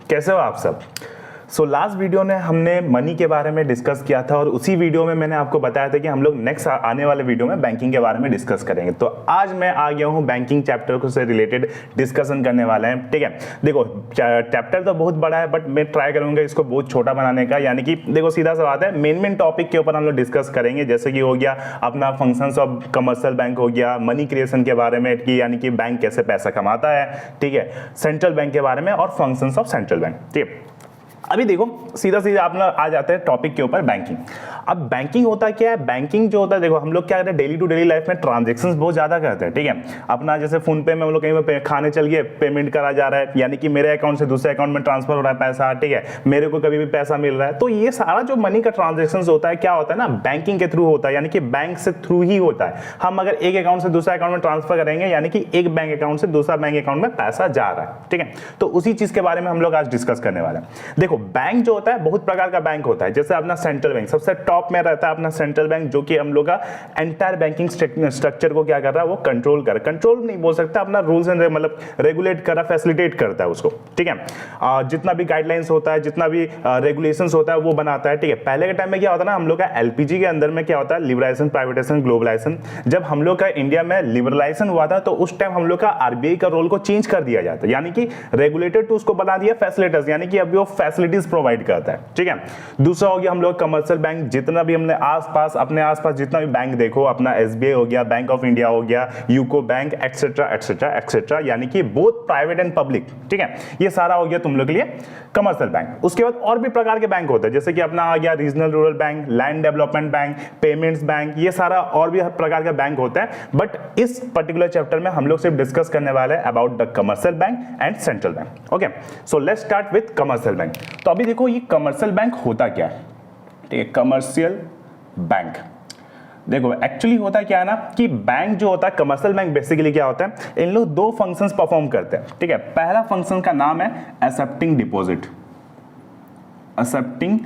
कैसे हो आप सब। लास्ट वीडियो में हमने मनी के बारे में डिस्कस किया था और उसी वीडियो में मैंने आपको बताया था कि हम लोग नेक्स्ट आने वाले वीडियो में बैंकिंग के बारे में डिस्कस करेंगे। तो आज मैं आ गया हूं बैंकिंग चैप्टर को से रिलेटेड डिस्कशन करने वाले हैं। ठीक है, देखो चैप्टर तो बहुत बड़ा है बट मैं ट्राई करूंगा इसको बहुत छोटा बनाने का। यानी कि देखो सीधा सा बात है, मेन टॉपिक के ऊपर हम लोग डिस्कस करेंगे, जैसे कि हो गया अपना फंक्शंस ऑफ कमर्शियल बैंक, हो गया मनी क्रिएशन के बारे में कि यानी कि बैंक कैसे पैसा कमाता है, ठीक है, सेंट्रल बैंक के बारे में और फंक्शंस ऑफ सेंट्रल बैंक। ठीक है, अभी देखो सीधा सीधा आप आ जाते हैं टॉपिक के ऊपर, बैंकिंग। अब बैंकिंग होता क्या है? बैंकिंग जो होता है, देखो हम लोग क्या करते हैं डेली टू डेली लाइफ में ट्रांजैक्शंस बहुत ज्यादा करते हैं। ठीक है, अपना जैसे फोन पे में हम लोग कहीं पे खाने चल गए, पेमेंट करा जा रहा है, यानी कि मेरे अकाउंट से दूसरे अकाउंट में ट्रांसफर हो रहा है पैसा। ठीक है, मेरे को कभी भी पैसा मिल रहा है। तो ये सारा जो मनी का ट्रांजेक्शन होता है क्या होता है ना, बैंकिंग के थ्रू होता है, यानी कि बैंक से थ्रू ही होता है। हम अगर एक अकाउंट से दूसरा अकाउंट में ट्रांसफर करेंगे, यानी कि एक बैंक अकाउंट से दूसरा बैंक अकाउंट में पैसा जा रहा है। ठीक है, तो उसी चीज के बारे में हम लोग आज डिस्कस करने वाले हैं। देखो बैंक जो होता है बहुत प्रकार का बैंक होता है, जैसे अपना सेंट्रल बैंक सबसे टॉप में रहता है, अपना सेंट्रल बैंक जो कि हम लोग का एंटायर बैंकिंग स्ट्रक्चर को क्या कर रहा है, वो कंट्रोल नहीं बोल सकता, अपना रूल्स एंड मतलब रेगुलेट कर रहा, फैसिलिटेट करता है उसको। ठीक है, जितना भी गाइडलाइंस होता है, जितना भी रेगुलेशंस होता है वो बनाता है। ठीक है, पहले के टाइम में क्या होता है ना, हम लोग का एलपीजी के अंदर में क्या होता है, लिबरलाइजेशन, प्राइवेटाइजेशन, ग्लोबलाइजेशन। जब हम लोग का इंडिया में लिबरलाइजेशन हुआ था तो उस टाइम हम लोग का आरबीआई का रोल को चेंज कर दिया जाता है, यानी कि रेगुलेटर टू उसको बना दिया फैसिलिटेटर्स, यानी कि अभी वो फैसिलिटीज प्रोवाइड करता है। ठीक है, दूसरा हो गया हम लोग कमर्शियल बैंक, जितना भी हमने अपने आसपास जितना भी बैंक देखो, अपना एसबीआई हो गया, बैंक ऑफ इंडिया हो गया, UCO bank, etcetera etcetera etcetera, यानी कि बोथ प्राइवेट एंड पब्लिक। ठीक है, ये सारा हो गया तुम लोग के लिए कमर्शियल बैंक। उसके बाद और भी प्रकार के बैंक होते हैं, जैसे कि अपना आ गया regional rural bank, land development bank, payments bank, ये सारा और भी प्रकार का बैंक होता है। बट इस पर्टिकुलर चैप्टर में हम लोग सिर्फ डिस्कस करने वाले हैं about the commercial bank and central bank. Okay, so let's start with commercial bank. तो अभी देखो ये कमर्शियल बैंक होता क्या है। ठीक है, कमर्शियल बैंक देखो एक्चुअली होता क्या है ना, कि बैंक जो होता है कमर्शियल बैंक बेसिकली क्या होता है, इन लोग दो फंक्शंस परफॉर्म करते हैं। ठीक है, पहला फंक्शन का नाम है एक्सेप्टिंग डिपॉजिट। एक्सेप्टिंग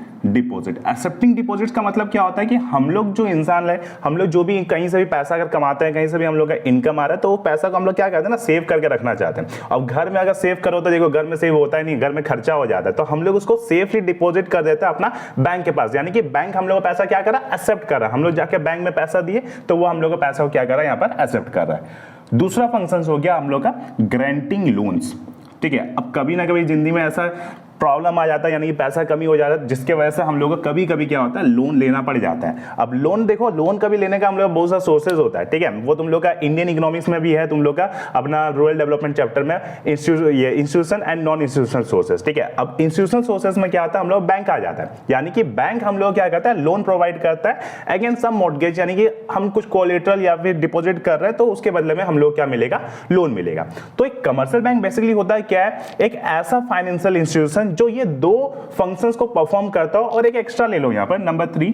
डिपॉजिट का मतलब क्या होता है कि हम लोग जो इंसान है, हम लोग जो भी कहीं से भी पैसा अगर कमाते हैं, कहीं से भी हम लोग का इनकम आ रहा है, तो वो पैसा को हम लोग क्या करते हैं ना, सेव करके रखना चाहते हैं। अब घर में अगर सेव करो तो देखो घर में सेव होता ही नहीं, घर में खर्चा हो जाता है, तो हम लोग उसको सेफली डिपॉजिट कर देते हैं अपना बैंक के पास। यानी कि बैंक हम लोग का पैसा क्या कर रहा है, एक्सेप्ट कर रहा है। हम लोग जाके बैंक में पैसा दिए तो वो हम लोग का पैसा को क्या कर रहा है, यहाँ पर एक्सेप्ट कर रहा है। दूसरा फंक्शन हो गया हम लोग का ग्रांटिंग लोन्स। ठीक है, अब कभी ना कभी जिंदगी में ऐसा प्रॉब्लम आ जाता है, यानी कि पैसा कमी हो जाता है, जिसके वजह से हम लोग को कभी कभी क्या होता है, लोन लेना पड़ जाता है। अब लोन देखो, लोन कभी लेने का हम लोग बहुत सारा सोर्सेज होता है। ठीक है, वो तुम लोग का इंडियन इकोनॉमिक्स में भी है, तुम लोग का अपना रूरल डेवलपमेंट चैप्टर में institution and non institutional sources. ठीक है, अब इंस्टीट्यूशनल सोर्सेज में क्या आता है, हम लोग बैंक आ जाता है, यानी कि बैंक हम लोग क्या करता है, लोन प्रोवाइड करता है अगेंस्ट सम मॉर्गेज, यानी कि हम कुछ कोलेटरल या फिर डिपॉजिट कर रहे हैं तो उसके बदले में हम लोग क्या मिलेगा, लोन मिलेगा। तो एक कमर्शियल बैंक बेसिकली होता है क्या है, एक ऐसा फाइनेंशियल इंस्टीट्यूशन जो ये दो फंक्शंस को परफॉर्म करता हो। और एक एक्स्ट्रा ले लो यहां पर नंबर 3,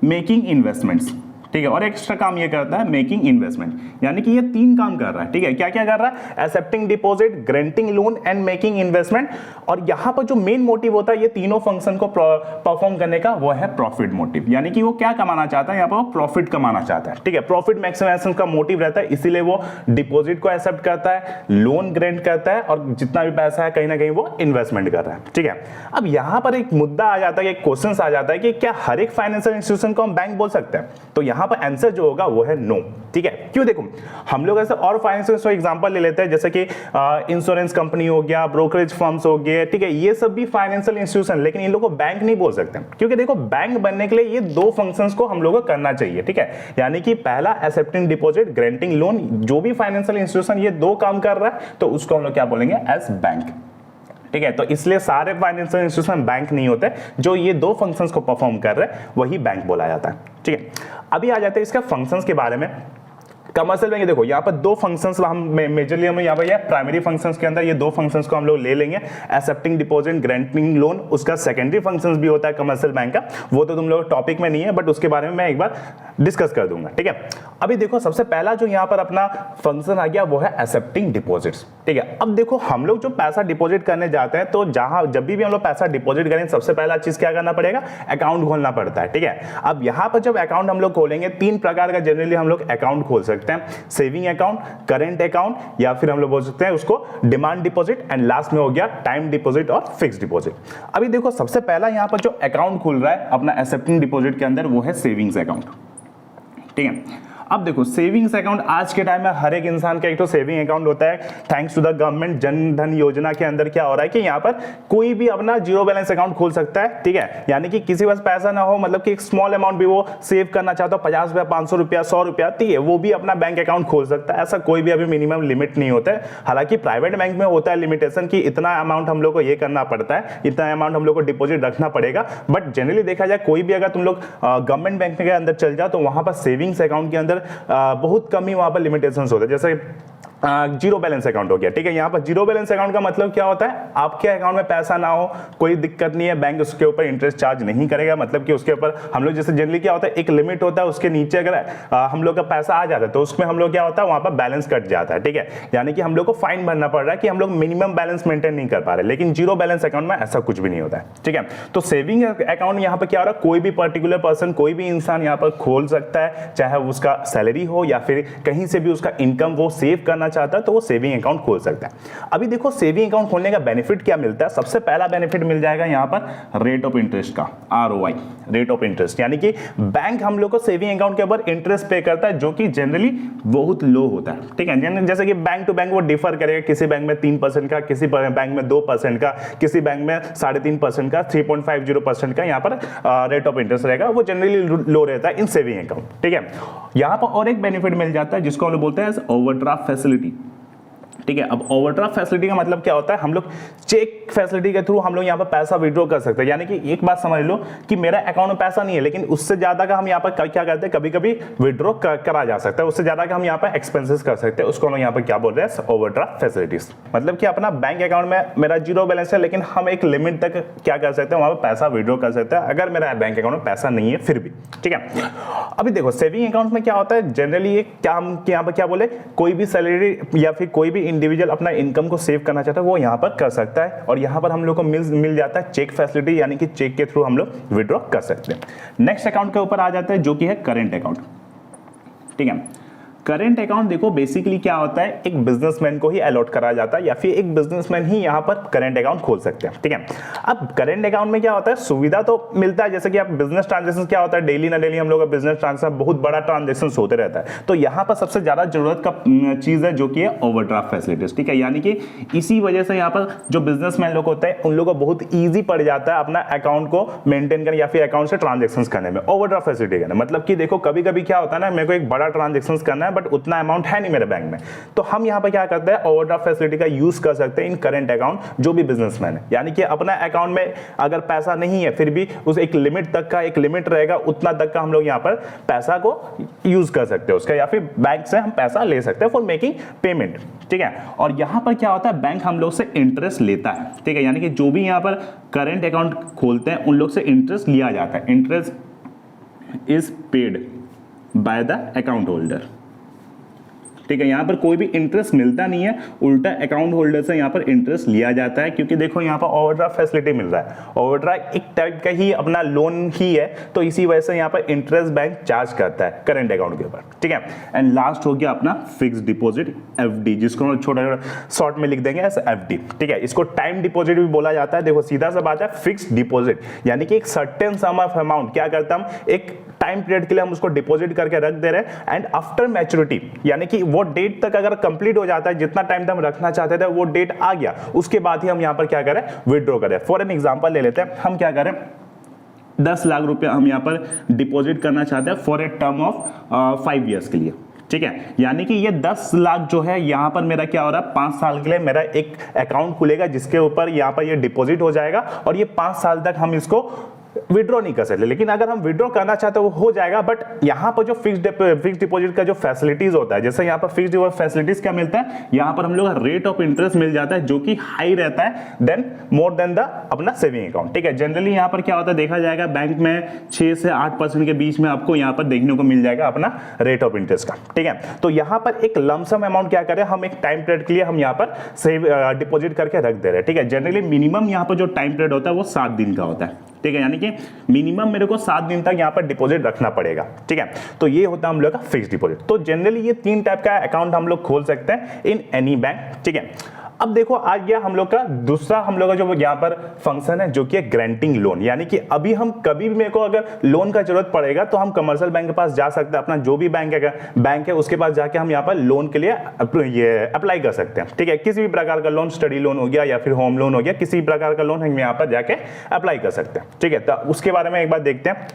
मेकिंग इन्वेस्टमेंट्स। ठीक है, और एक्स्ट्रा काम ये करता है मेकिंग इन्वेस्टमेंट, यानी कि ये 3 काम कर रहा है। ठीक है, क्या क्या कर रहा है, accepting deposit, granting loan and making investment. और यहां पर जो मेन मोटिव होता है ये तीनों फंक्शन को परफॉर्म करने का, वो है प्रॉफिट मोटिव, यानी कि वो क्या कमाना चाहता है, यहाँ पर वो प्रॉफिट कमाना चाहता है। ठीक है, प्रॉफिट मैक्सिमाइजेशन का मोटिव रहता है, इसीलिए वो डिपॉजिट को एक्सेप्ट करता है, लोन ग्रांट करता है और जितना भी पैसा है कहीं ना कहीं वो इन्वेस्टमेंट कर रहा है। ठीक है, अब यहां पर एक मुद्दा आ जाता है, एक क्वेश्चन आ जाता है कि क्या हर एक फाइनेंशियल इंस्टीट्यूशन को हम बैंक बोल सकते हैं? तो यहां पर आंसर जो होगा वो है नो। ठीक है, क्यों? देखो हम लोग ऐसे और फाइनेंशियल एग्जांपल ले लेते हैं, जैसे कि इंश्योरेंस कंपनी हो गया, ब्रोकरेज फर्म्स हो गए। ठीक है, ये सब भी फाइनेंशियल इंस्टीट्यूशन, लेकिन इन लोगों को बैंक नहीं बोल सकते, क्योंकि देखो बैंक बनने के लिए ये दो फंक्शंस को हम लोगों को करना चाहिए। ठीक है, यानी कि पहला एक्सेप्टिंग डिपॉजिट, ग्रांटिंग लोन, जो भी फाइनेंशियल इंस्टीट्यूशन ये दो काम कर रहा है तो उसको हम लोग क्या बोलेंगे, एज बैंक। ठीक है, तो इसलिए सारे फाइनेंशियल इंस्टीट्यूशन बैंक नहीं होते, जो ये दो फंक्शंस को परफॉर्म कर रहे हैं वही बैंक बोला जाता है। ठीक है, अभी आ जाते हैं इसका फंक्शंस के बारे में। कमर्शियल बैंक देखो यहाँ पर दो फंक्शंस हम मेजरली हम यहाँ पर ये प्राइमरी फंक्शंस के अंदर ये दो फंक्शंस को हम लोग ले लेंगे, एक्सेप्टिंग डिपॉजिट, ग्रांटिंग लोन। उसका सेकेंडरी फंक्शंस भी होता है कमर्शियल बैंक का, वो तो तुम लोग टॉपिक में नहीं है, बट उसके बारे में मैं एक बार डिस्कस कर दूंगा। ठीक है, अभी देखो सबसे पहला जो यहाँ पर अपना फंक्शन आ गया वो है एक्सेप्टिंग डिपॉजिट्स। ठीक है, अब देखो हम लोग जो पैसा डिपॉजिट करने जाते हैं तो जहां जब भी हम लोग पैसा डिपॉजिट करें सबसे पहला चीज क्या करना पड़ेगा, अकाउंट खोलना पड़ता है। ठीक है, अब यहाँ पर जब अकाउंट हम लोग खोलेंगे, 3 प्रकार का जनरली हम लोग अकाउंट खोल सकते सकते हैं सेविंग अकाउंट, करेंट अकाउंट, या फिर हम लोग बोल सकते हैं उसको डिमांड डिपॉजिट, एंड लास्ट में हो गया टाइम डिपॉजिट और फिक्स डिपॉजिट। अभी देखो सबसे पहला यहां पर जो अकाउंट खुल रहा है अपना एक्सेप्टिंग डिपॉजिट के अंदर वो है सेविंग्स अकाउंट। ठीक है, अब देखो सेविंग्स अकाउंट आज के टाइम में हर एक इंसान का एक तो सेविंग अकाउंट होता है। Thanks to the government Jan Dhan योजना के अंदर क्या हो रहा है कि यहाँ पर कोई भी अपना जीरो बैलेंस अकाउंट खोल सकता है। ठीक है, यानी कि किसी पास पैसा ना हो, मतलब कि एक स्मॉल अमाउंट भी वो सेव करना चाहता हो, 50 रुपया, 500 रुपया, 100 रुपया, ठीक है, वो भी अपना बैंक अकाउंट खोल सकता है। ऐसा कोई भी अभी मिनिमम लिमिट नहीं होता है। हालांकि प्राइवेट बैंक में होता है लिमिटेशन कि इतना अमाउंट हम लोग को ये करना पड़ता है, इतना अमाउंट हम लोग को डिपॉजिट रखना पड़ेगा। बट जनरली देखा जाए कोई भी अगर तुम लोग गवर्नमेंट बैंक के अंदर चल जाओ तो वहां पर सेविंग्स अकाउंट के अंदर बहुत कम ही वहां पर लिमिटेशंस होते हैं। जैसे जीरो बैलेंस अकाउंट हो गया। ठीक है, यहाँ पर जीरो बैलेंस अकाउंट का मतलब क्या होता है, आपके अकाउंट में पैसा ना हो, कोई दिक्कत नहीं है, बैंक उसके ऊपर इंटरेस्ट चार्ज नहीं करेगा। मतलब कि उसके ऊपर हम लोग जैसे जनरली क्या होता है, एक लिमिट होता है, उसके नीचे अगर हम लोग का पैसा आ जाता है तो उसमें हम लोग क्या होता है वहां पर बैलेंस कट जाता है। ठीक है, यानी कि हम लोग को फाइन भरना पड़ रहा है कि हम लोग मिनिमम बैलेंस मेंटेन नहीं कर पा रहे। लेकिन जीरो बैलेंस अकाउंट में ऐसा कुछ भी नहीं होता है। ठीक है, तो सेविंग अकाउंट यहाँ पर क्या हो रहा है, कोई भी पर्टिकुलर पर्सन, कोई भी इंसान यहाँ पर खोल सकता है, चाहे उसका सैलरी हो या फिर कहीं से भी उसका इनकम वो सेव करना चाहता है तो वो सेविंग अकाउंट खोल सकता है। अभी देखो सेविंग अकाउंट खोलने का बेनिफिट क्या मिलता है। सबसे पहला बेनिफिट मिल जाएगा यहाँ पर रेट ऑफ इंटरेस्ट का, ROI, रेट ऑफ इंटरेस्ट, यानी कि बैंक हम लोग को सेविंग अकाउंट के ऊपर इंटरेस्ट पे करता है जो कि जनरली बहुत लो होता है। ठीक है, जैसे कि बैंक टू बैंक वो डिफर करेगा, किसी बैंक में 3% का, किसी बैंक में 2% का, किसी बैंक में 3.5% का, 3.50% का यहाँ पर रेट ऑफ इंटरेस्ट रहेगा। वो जनरली लो रहता है इन सेविंग अकाउंट। ठीक है, यहाँ पर और एक बेनिफिट मिल जाता है जिसको हम लोग बोलते हैं ओवरड्राफ्ट फैसिलिटी। ठीक है, अब ओवरड्राफ्ट फैसिलिटी का मतलब क्या होता है, हम लोग चेक फैसिलिटी के थ्रू हम लोग यहाँ पर पैसा विड्रॉ कर सकते हैं। यानी कि एक बात समझ लो कि मेरा अकाउंट में पैसा नहीं है लेकिन उससे ज्यादा का हम यहाँ पर क्या करते हैं, कभी कभी विड्रॉ करा जा सकता है, उससे ज्यादा का हम यहाँ पर एक्सपेंसेस कर सकते हैं। उसको हम यहाँ पर क्या बोल रहे हैं, ओवरड्राफ्ट फैसिलिटीज। मतलब कि अपना बैंक अकाउंट में मेरा जीरो बैलेंस है लेकिन हम एक लिमिट तक क्या कर सकते हैं, वहां पर पैसा विड्रॉ कर सकते हैं अगर मेरा बैंक अकाउंट में पैसा नहीं है फिर भी। ठीक है, अभी देखो सेविंग अकाउंट में क्या होता है, जनरली क्या हम यहाँ पर क्या बोले, कोई भी सैलरी या फिर कोई भी इंडिविजुअल अपना इनकम को सेव करना चाहता है वो यहाँ पर कर सकता है। और यहाँ पर हम लोग को मिल जाता है चेक फैसिलिटी, यानी कि चेक के थ्रू हम लोग विड्रॉ कर सकते हैं। नेक्स्ट अकाउंट के ऊपर आ जाता है जो कि है करेंट अकाउंट। ठीक है, करेंट अकाउंट देखो बेसिकली क्या होता है, एक बिजनेसमैन को ही अलॉट करा जाता है या फिर एक बिजनेसमैन ही यहाँ पर करेंट अकाउंट खोल सकते हैं। ठीक है, अब करेंट अकाउंट में क्या होता है, सुविधा तो मिलता है, जैसे कि आप बिजनेस ट्रांजेक्शन क्या होता है, डेली ना डेली हम लोग का बिजनेस ट्रांजेक्शन बहुत बड़ा ट्रांजेक्शन होते रहता है। तो यहाँ पर सबसे ज्यादा जरूरत का चीज है जो कि है ओवरड्राफ्ट फैसिलिटीज। ठीक है, यानी कि इसी वजह से यहाँ पर जो बिजनेसमैन लोग होते हैं उन लोगों को बहुत ईजी पड़ जाता है अपना अकाउंट को मेंटेन करने या फिर अकाउंट से ट्रांजेक्शन करने में। ओवरड्राफ्ट फैसिलिटी करना मतलब कि देखो कभी कभी क्या होता है ना, मेरे को एक बड़ा ट्रांजेक्शन करना है बट उतना अमाउंट है नहीं मेरे बैंक में, तो हम यहाँ पर क्या करते हैं, ओवरड्राफ्ट फैसिलिटी का यूज कर सकते हैं इन करेंट अकाउंट जो भी बिजनेसमैन है। यानी कि अपना अकाउंट में अगर पैसा नहीं है फिर भी उस एक लिमिट तक का, एक लिमिट रहेगा उतना तक का हम लोग यहाँ पर पैसा को यूज कर सकते हैं उसका, या फिर बैंक से हम पैसा ले सकते हैं फॉर मेकिंग पेमेंट। ठीक है, और यहाँ पर क्या होता है, बैंक हम लोग से इंटरेस्ट लेता है। ठीक है, यानी कि जो भी यहाँ पर करेंट अकाउंट खोलते हैं उन लोग से इंटरेस्ट लिया जाता है। Interest is paid by the account holder. ठीक है, यहाँ पर कोई भी इंटरेस्ट मिलता नहीं है, उल्टा अकाउंट होल्डर से यहाँ पर इंटरेस्ट लिया जाता है, क्योंकि देखो यहाँ पर ओवरड्राफ्ट फैसिलिटी मिल रहा है। ओवरड्राफ्ट एक टाइप का ही अपना लोन ही है, तो इसी वजह से यहाँ पर इंटरेस्ट बैंक चार्ज करता है करेंट अकाउंट के ऊपर। ठीक है, एंड लास्ट हो गया अपना फिक्स डिपॉजिट FD, जिसको हम छोटा शॉर्ट में लिख देंगे एज FD। ठीक है, इसको टाइम डिपॉजिट भी बोला जाता है। देखो सीधा सा बात है, फिक्स डिपॉजिट यानी कि एक सर्टेन सम ऑफ अमाउंट क्या करता हम एक टाइम पीरियड के लिए हम उसको डिपॉजिट करके रख दे रहे हैं, एंड आफ्टर मैच्योरिटी यानी कि वो डेट तक अगर कंप्लीट हो जाता है, जितना टाइम तक हम रखना चाहते थे वो डेट आ गया, उसके बाद ही हम यहाँ पर क्या करें, विड्रॉ करें। फॉर एन एग्जांपल ले लेते हैं, हम क्या करें, 10 लाख रुपया हम यहाँ पर डिपॉजिट करना चाहते हैं for a term of 5 years के लिए। ठीक है, यानी कि ये 10 लाख जो है यहाँ पर मेरा क्या हो रहा है, 5 साल के लिए मेरा एक अकाउंट खुलेगा जिसके ऊपर यहाँ पर ये डिपॉजिट हो जाएगा, और ये 5 साल तक हम इसको विड्रॉ नहीं कर सकते। लेकिन अगर हम विड्रॉ करना चाहते हैं वो हो जाएगा, बट यहाँ पर जो फिक्स डिपॉजिट का जो फैसिलिटीज होता है, जैसे यहाँ पर फिक्स डिपॉजिट फैसिलिटीज क्या मिलता है, यहाँ पर हम लोग रेट ऑफ इंटरेस्ट मिल जाता है जो कि हाई रहता है देन मोर देन द अपना सेविंग अकाउंट। ठीक है, जनरली यहाँ पर क्या होता है, देखा जाएगा बैंक में 6 से 8% के बीच में आपको यहाँ पर देखने को मिल जाएगा अपना रेट ऑफ इंटरेस्ट का। ठीक है, तो यहाँ पर एक लमसम अमाउंट क्या करें, हम एक टाइम पीरियड के लिए हम यहाँ पर सेव डिपॉजिट करके रख दे रहे हैं। ठीक है, जनरली मिनिमम यहाँ पर जो टाइम पीरियड होता है वो 7 दिन का होता है। ठीक है, यानी कि मिनिमम मेरे को 7 दिन तक यहाँ पर डिपॉजिट रखना पड़ेगा। ठीक है, तो ये होता है हम लोग का फिक्स डिपॉजिट। तो जनरली ये 3 टाइप का अकाउंट हम लोग खोल सकते हैं इन एनी बैंक। ठीक है, अब देखो आ गया हम लोग का दूसरा हम लोग का जो यहाँ पर फंक्शन है जो कि है ग्रांटिंग लोन, यानी कि अभी हम कभी भी मेरे को अगर लोन का जरूरत पड़ेगा तो हम कमर्शियल बैंक के पास जा सकते हैं, अपना जो भी बैंक है उसके पास जाके हम यहाँ पर लोन के लिए ये अप्लाई कर सकते हैं। ठीक है, किसी भी प्रकार का लोन, स्टडी लोन हो गया या फिर होम लोन हो गया, किसी भी प्रकार का लोन हम यहाँ पर जाके अप्लाई कर सकते हैं। ठीक है, तो उसके बारे में एक बार देखते हैं।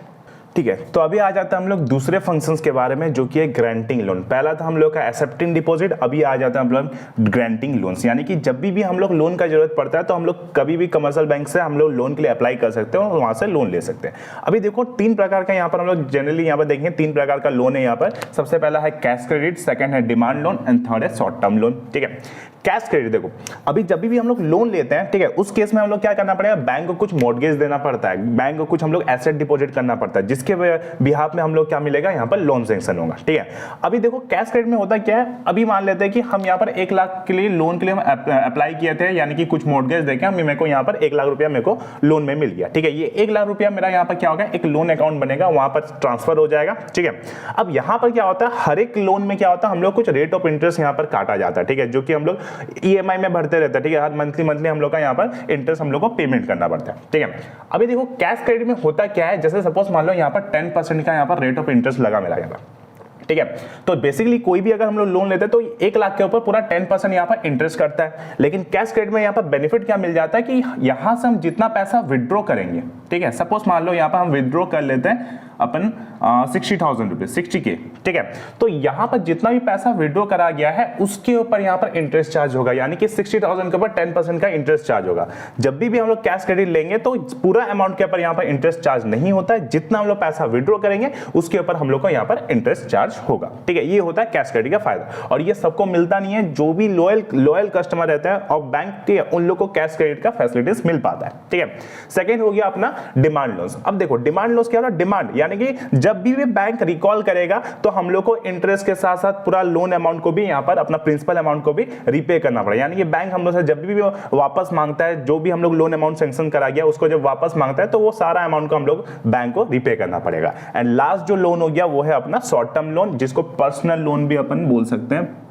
ठीक है, तो अभी आ जाता है हम लोग दूसरे फंक्शंस के बारे में जो कि है ग्रांटिंग लोन। पहला था हम लोग का एक्सेप्टिंग डिपॉजिट, अभी आ जाता है हम लोग ग्रांटिंग लोन्स, यानी कि जब भी हम लोग लोन का जरूरत पड़ता है तो हम लोग कभी भी कमर्शियल बैंक से हम लोग लोन के लिए अप्लाई कर सकते हैं और वहां से लोन ले सकते हैं। अभी देखो 3 प्रकार का यहाँ पर हम लोग जनरली यहाँ पर देखेंगे 3 प्रकार का लोन है यहाँ पर। सबसे पहला है कैश क्रेडिट, सेकंड है डिमांड लोन एंड थर्ड है शॉर्ट टर्म लोन। ठीक है, कैश क्रेडिट देखो, अभी जब भी हम लोग लोन लेते हैं, ठीक है, उस केस में हम लोग क्या करना पड़ेगा, बैंक को कुछ मॉर्गेज देना पड़ता है, बैंक को कुछ हम लोग एसेट डिपॉजिट करना पड़ता है, जिसके बिहाफ में हम लोग क्या मिलेगा, यहाँ पर लोन सैंक्शन होगा। ठीक है, अभी देखो कैश क्रेडिट में होता क्या है, अभी मान लेते हैं कि हम यहाँ पर 1 लाख के लिए लोन के लिए हम अप्लाई किए थे, यानी कि कुछ मॉर्गेज देके मेरे को यहाँ पर 1 लाख रुपया मेरे को लोन में मिल गया। ठीक है, ये 1 लाख रुपया मेरा यहाँ पर क्या होगा, एक लोन अकाउंट बनेगा, वहां पर ट्रांसफर हो जाएगा। ठीक है, अब यहाँ पर क्या होता है, हर एक लोन में क्या होता है, हम लोग कुछ रेट ऑफ इंटरेस्ट यहाँ पर काटा जाता है। ठीक है, जो कि हम लोग EMI में भरते रहते हैं। ठीक है, हर मंथली हम लोग का यहाँ पर इंटरेस्ट हम लोग को पेमेंट करना पड़ता है। ठीक है, अभी देखो कैश क्रेडिट में होता क्या है, जैसे सपोज मान लो यहाँ पर 10% का यहाँ पर रेट ऑफ इंटरेस्ट लगा मेरा यहाँ पर। ठीक है, तो बेसिकली कोई भी अगर हम लोग लोन लेते हैं तो 1 लाख के ऊपर पूरा 10% यहाँ पर इंटरेस्ट करता है। लेकिन कैश क्रेडिट में यहाँ पर बेनिफिट क्या मिल जाता है कि यहाँ से हम जितना पैसा विड्रॉ करेंगे, ठीक है, सपोज मान लो यहाँ पर हम विड्रॉ कर लेते हैं अपन 60,000 रुपये, 60K। ठीक है, तो यहाँ पर जितना भी पैसा विड्रॉ करा गया है उसके ऊपर यहाँ पर इंटरेस्ट चार्ज होगा, यानी कि 60,000 के ऊपर 10% का इंटरेस्ट चार्ज होगा। जब भी हम लोग कैश क्रेडिट लेंगे तो पूरा अमाउंट के ऊपर यहाँ पर इंटरेस्ट चार्ज नहीं होता है, जितना हम लोग पैसा विड्रॉ करेंगे उसके ऊपर हम लोग को यहाँ पर इंटरेस्ट चार्ज होगा। ठीक है, ये होता है कैश क्रेडिट का फायदा, और ये सबको मिलता नहीं है, जो भी लॉयल कस्टमर रहता है और बैंक, ठीक है, उन लोग को कैश क्रेडिट का फैसिलिटीज मिल पाता है। ठीक है, सेकंड हो गया अपना डिमांड लोन्स। अब देखो डिमांड लोन्स क्या होता है, डिमांड यानी कि जब भी बैंक रिकॉल करेगा तो हम लोग को इंटरेस्ट के साथ साथ पूरा लोन अमाउंट को भी यहाँ पर अपना प्रिंसिपल अमाउंट को भी रिपे करना पड़ेगा, यानी कि बैंक हम लोग से जब भी वापस मांगता है, जो भी हम लोग लोन अमाउंट सैंक्शन करा गया उसको जब वापस मांगता है तो वो सारा अमाउंट को हम लोग बैंक को रिपे करना पड़ेगा। एंड लास्ट जो लोन हो गया वो है अपना शॉर्ट टर्म लोन, जिसको पर्सनल लोन भी अपन बोल सकते हैं।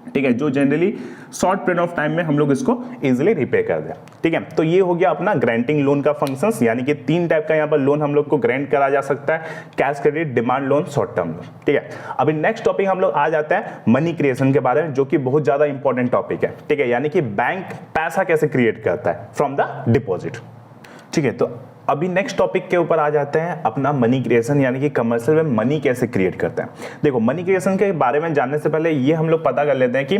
ठीक है, जो generally short period of time में हम लोग इसको इजीली रिपे कर दें। ठीक है, तो ये हो गया अपना ग्रांटिंग लोन का फंक्शंस, यानी कि 3 टाइप का यहाँ पर लोन हम लोग को ग्रांट करा जा सकता है, cash credit, demand loan, short term loan. ठीक है, अभी नेक्स्ट टॉपिक हम लोग आ जाते हैं मनी क्रिएशन के बारे में, जो कि बहुत ज्यादा इंपॉर्टेंट टॉपिक है। ठीक है, यानी कि बैंक पैसा कैसे क्रिएट करता है फ्रॉम द डिपॉजिट। ठीक है, तो अभी नेक्स्ट टॉपिक के ऊपर आ जाते हैं अपना मनी क्रिएशन, यानी कि कमर्शियल में मनी कैसे क्रिएट करते हैं। देखो मनी क्रिएशन के बारे में जानने से पहले ये हम लोग पता कर लेते हैं कि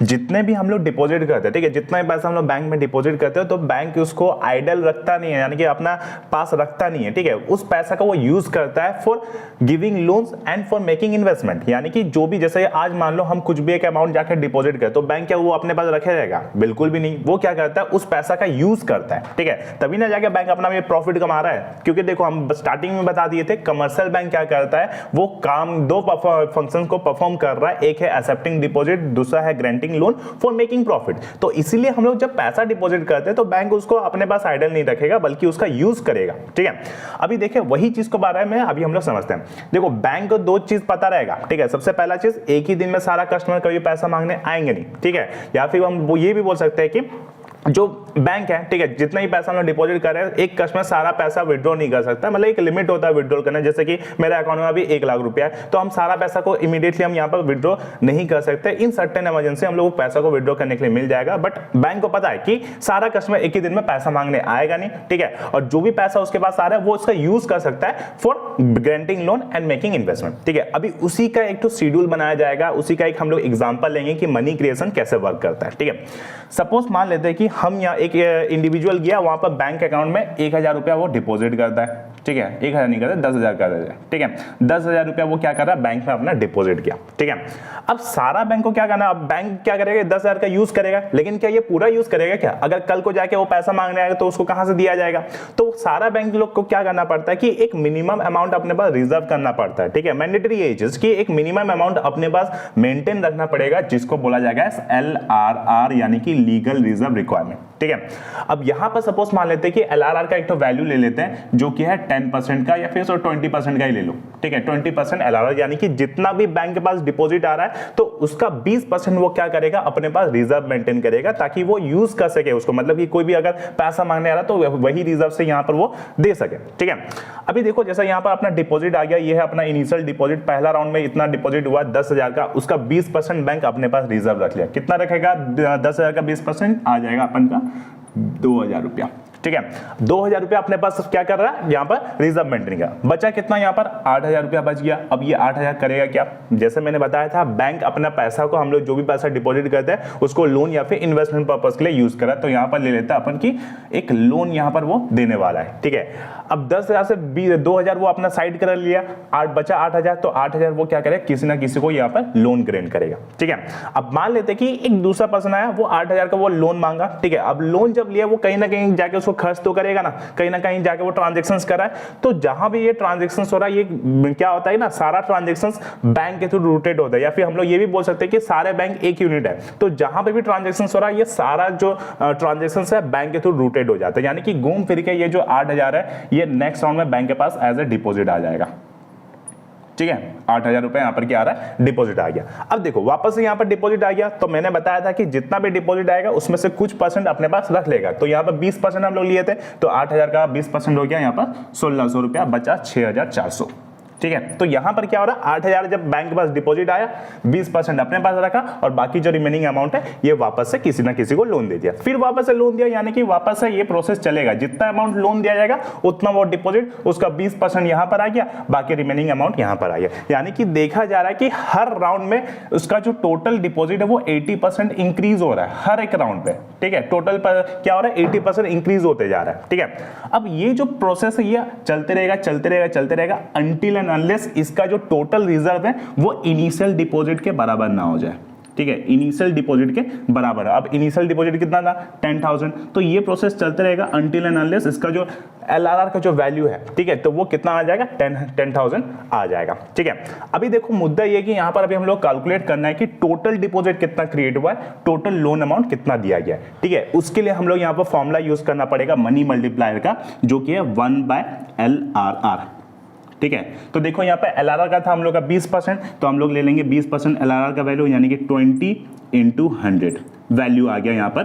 जितने भी हम लोग डिपॉजिट करते हैं, ठीक है, जितना भी पैसा हम लोग बैंक में डिपॉजिट करते हैं तो बैंक उसको आइडल रखता नहीं है, यानी कि अपना पास रखता नहीं है। ठीक है, उस पैसा को वो यूज करता है for giving loans and for making investment, यानी कि जो भी, जैसे आज मान लो हम कुछ भी एक अमाउंट जाकर डिपॉजिट करें तो बैंक क्या वो अपने पास रखे रहेगा, बिल्कुल भी नहीं। वो क्या करता है, उस पैसा का यूज करता है। ठीक है, तभी ना जाके बैंक अपना ये प्रॉफिट कमा रहा है, क्योंकि देखो हम स्टार्टिंग में बता दिए थे कमर्शियल बैंक क्या करता है, वो काम 2 फंक्शंस को परफॉर्म कर रहा है, एक है एक्सेप्टिंग डिपॉजिट, दूसरा है granting loan for making profit. तो इसीलिए हम लोग जब पैसा डिपॉजिट करते हैं तो बैंक उसको अपने पास आइडल नहीं रखेगा बल्कि उसका यूज करेगा। ठीक है, अभी देखिए वही चीज के बारे में अभी हम लोग समझते हैं। देखो बैंक को 2 चीज पता रहेगा। ठीक है, सबसे पहला चीज, एक ही दिन में सारा कस्टमर कभी पैसा मांगने आएंगे नहीं। ठीक है, या फिर हम वो ये भी बोल सकते हैं कि जो बैंक है, ठीक है, जितना ही पैसा हम लोग डिपॉजिट कर रहे हैं, एक कस्टमर सारा पैसा विड्रॉ नहीं कर सकता, मतलब एक लिमिट होता है विड्रॉ करना। जैसे कि मेरे अकाउंट में अभी 1 लाख रुपया है तो हम सारा पैसा को इमीडिएटली हम यहाँ पर विड्रॉ नहीं कर सकते। इन सर्टेन इमरजेंसी हम लोग पैसा को विड्रॉ करने के लिए मिल जाएगा, बट बैंक को पता है कि सारा कस्टमर एक ही दिन में पैसा मांगने आएगा नहीं। ठीक है, और जो भी पैसा उसके पास आ रहा है वो उसका यूज कर सकता है for granting loan and making investment. ठीक है, अभी उसी का एक तो शेड्यूल बनाया जाएगा, उसी का एक हम लोग एग्जांपल लेंगे कि मनी क्रिएशन कैसे वर्क करता है। ठीक है, सपोज मान लेते हैं कि हम यहाँ एक इंडिविजुअल गया, वहां पर बैंक अकाउंट में 1,000 रुपया वो डिपॉजिट करता है। ठीक है, 1,000 नहीं करते, 10,000 कर देते, ठीक है। 10,000 रुपया वो क्या कर रहा है, बैंक में अपना डिपॉजिट किया, ठीक है। अब सारा बैंक को क्या करना, अब बैंक क्या करेगा, 10,000 का यूज करेगा, लेकिन क्या ये पूरा यूज करेगा क्या? अगर कल को जाके वो पैसा मांगने आएगा तो उसको कहां से दिया जाएगा? तो सारा बैंक लोग को क्या करना पड़ता है कि एक मिनिमम अमाउंट अपने पास रिजर्व करना पड़ता है, ठीक है। मैंडेटरी है चीज कि एक मिनिमम अमाउंट अपने पास मेंटेन रखना पड़ेगा, जिसको बोला जाएगा LRR, यानी कि लीगल रिजर्व रिक्वायरमेंट, ठीक है। अब यहां पर सपोज मान लेते हैं कि LRR का एक तो वैल्यू ले लेते हैं जो कि है 10% का, या फिर 20% का ही ले लो, ठीक है। 20% LRR, यानी कि जितना भी बैंक के पास डिपॉजिट आ रहा है तो उसका 20% वो क्या करेगा, अपने पास रिजर्व मेंटेन करेगा, ताकि वो यूज कर सके उसको, मतलब कि कोई भी अगर पैसा मांगने आ रहा है तो वही रिजर्व से यहां पर वो दे सके, ठीक है। अभी देखो जैसा यहां पर अपना डिपॉजिट आ गया, ये है अपना इनिशियल डिपॉजिट, पहला राउंड में इतना डिपॉजिट हुआ 10,000 का, उसका 20% बैंक अपने पास रिजर्व रख लिया। कितना रखेगा? 10,000 का 20% आ जाएगा अपन का 2,000 रुपया, ठीक है। 2,000 रुपया अपने पास क्या कर रहा है, यहाँ पर रिजर्व मेंटेन का। बचा कितना यहाँ पर? 8,000 रुपया बच गया। अब ये 8,000 करेगा क्या? जैसे मैंने बताया था, बैंक अपना पैसा को, हम लोग जो भी पैसा डिपॉजिट करते हैं उसको लोन या फिर इन्वेस्टमेंट पर्पस के लिए यूज करा, तो यहाँ पर ले लेता है अपन की एक लोन, यहाँ पर वो देने वाला है, ठीक है। अब 10,000 से 2,000 वो अपना साइड कर लिया, बचा 8,000, तो 8,000 वो क्या करेगा, किसी ना किसी को यहाँ पर लोन ग्रांट करेगा, ठीक है। अब मान लेते कि एक दूसरा पर्सन आया, वो 8,000 का वो लोन मांगा, ठीक है। अब लोन जब लिया, वो कहीं ना कहीं जाके उसको खर्च तो करेगा ना कहीं जाके वो ट्रांजैक्शंस कर रहा है, तो जहां भी ये ट्रांजैक्शंस हो रहा है, ये क्या होता है ना, सारा ट्रांजैक्शंस बैंक के थ्रू रूटेड होता है, या फिर हम लोग ये भी बोल सकते हैं कि सारे बैंक एक यूनिट है, तो जहां पे भी ट्रांजैक्शंस हो रहा है, ये सारा जो ट्रांजैक्शंस है बैंक के थ्रू रूटेड हो जाता है, यानी कि घूम फिर के ये जो 8,000 है, ये नेक्स्ट राउंड में बैंक के पास एज ए डिपॉजिट आ जाएगा, ठीक है। 8,000 रुपए यहां पर क्या आ रहा है, डिपॉजिट आ गया। अब देखो वापस से यहां पर डिपॉजिट आ गया, तो मैंने बताया था कि जितना भी डिपॉजिट आएगा उसमें से कुछ परसेंट अपने पास रख लेगा, तो यहां पर 20% हम लोग लिए थे, तो 8,000 का 20% हो गया, यहां पर 1,600 रुपया बचा, 6,400, ठीक है। तो यहां पर क्या हो रहा है, 8,000 जब बैंक के पास डिपॉजिट आया, 20% अपने पास रखा, और बाकी जो रिमेनिंग अमाउंट है ये वापस से किसी ना किसी को लोन दे दिया, फिर वापस से लोन दिया, यानी कि वापस से ये प्रोसेस चलेगा, जितना अमाउंट लोन दिया जाएगा उतना वो डिपॉजिट, उसका 20% यहां पर आ गया, बाकी रिमेनिंग अमाउंट यहां पर आ गया, यानी कि देखा जा रहा है कि हर राउंड में उसका जो टोटल डिपॉजिट है वो 80% इंक्रीज हो रहा है हर एक राउंड पे, ठीक है। टोटल पर क्या हो रहा है, 80% इंक्रीज होते जा रहा है, ठीक है। अब ये जो प्रोसेस है ये चलते रहेगा अंटिल एंड अनलेस इसका जो टोटल रिजर्व है वो इनिशियल डिपॉजिट के बराबर ना हो जाए, ठीक है। इनिशियल डिपॉजिट के बराबर है। अब इनिशियल डिपॉजिट कितना था, 10,000, तो ये प्रोसेस चलते रहेगा अंटिल एंड अनलेस इसका जो LRR का जो वैल्यू है, ठीक है, तो वो कितना आ जाएगा, 10,000 आ जाएगा, ठीक है। अभी देखो मुद्दा ये कि यहां पर अभी हम लोग कैलकुलेट करना है कि टोटल डिपॉजिट कितना क्रिएट हुआ है, टोटल लोन अमाउंट कितना दिया गया है, ठीक है। उसके लिए हम लोग यहां पर फॉर्मूला यूज करना पड़ेगा मनी मल्टीप्लायर का, जो कि है 1/LRR, ठीक है। तो देखो यहाँ पे LRR का था हम लोग का 20%, तो हम लोग ले लेंगे 20% LRR का वैल्यू, यानी कि 20 × 100, वैल्यू आ गया यहाँ पर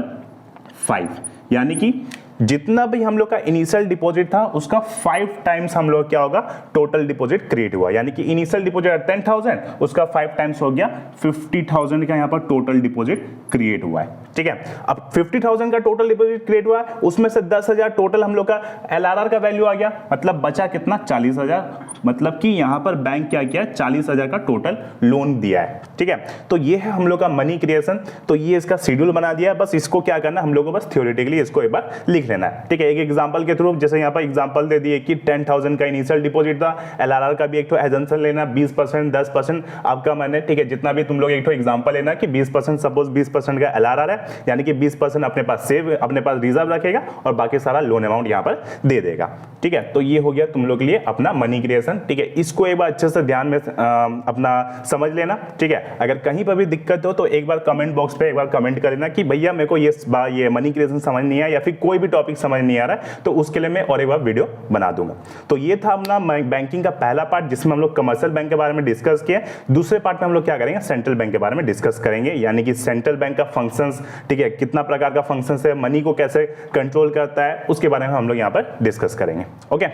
5, यानी कि जितना भी हम लोग का इनिशियल डिपॉजिट था उसका 5 टाइम्स हम लोग क्या होगा, टोटल डिपॉजिट क्रिएट हुआ, यानी कि इनिशियल डिपॉजिट 10,000, उसका 5 टाइम्स हो गया 50,000 का यहाँ पर टोटल डिपॉजिट क्रिएट हुआ है, ठीक है। अब 50,000 का टोटल डिपॉजिट क्रिएट हुआ है, उसमें से 10,000 टोटल हम लोग का LRR का वैल्यू आ गया, मतलब बचा कितना, 40,000, मतलब कि यहां पर बैंक क्या किया, 40,000 का टोटल लोन दिया है, ठीक है। तो ये है हम लोग का मनी क्रिएशन, तो ये इसका शेड्यूल बना दिया है, बस इसको क्या करना, हम लोग को बस थ्योरेटिकली इसको एक बार लिख लेना है, ठीक है। एक एग्जांपल के थ्रू, जैसे यहाँ पर एग्जांपल दे दिए कि 10,000 का इनिशियल डिपॉजिट था, LRR का भी एक तो एजम्पशन लेना, 20%, 10% आपका मैंने, ठीक है, जितना भी तुम लोग एक तो एग्जांपल लेना कि 20%, सपोज 20% का LRR है, यानी कि 20% अपने पास सेव, अपने पास रिजर्व रखेगा, और बाकी सारा लोन अमाउंट यहाँ पर दे देगा, ठीक है। तो ये हो गया तुम लोग के लिए अपना मनी क्रिएशन, ठीक है। इसको एक बार अच्छे से ध्यान में अपना समझ लेना, ठीक है। अगर कहीं पर भी दिक्कत हो तो एक बार कमेंट बॉक्स पे एक बार कमेंट कर लेना कि भैया मेरे को ये मनी क्रिएशन समझ नहीं आया, या फिर कोई भी टॉपिक समझ नहीं आ रहा है, तो उसके लिए मैं और एक बार वीडियो बना दूंगा। तो ये था अपना बैंकिंग का पहला पार्ट, जिसमें हम लोग कमर्शियल बैंक के बारे में डिस्कस किए। दूसरे पार्ट में हम लोग क्या करेंगे, सेंट्रल बैंक के बारे में डिस्कस करेंगे, यानी कि सेंट्रल बैंक का फंक्शंस, ठीक है, कितना प्रकार का फंक्शंस है, मनी को कैसे कंट्रोल करता है, उसके बारे में हम लोग यहाँ पर डिस्कस करेंगे। ओके।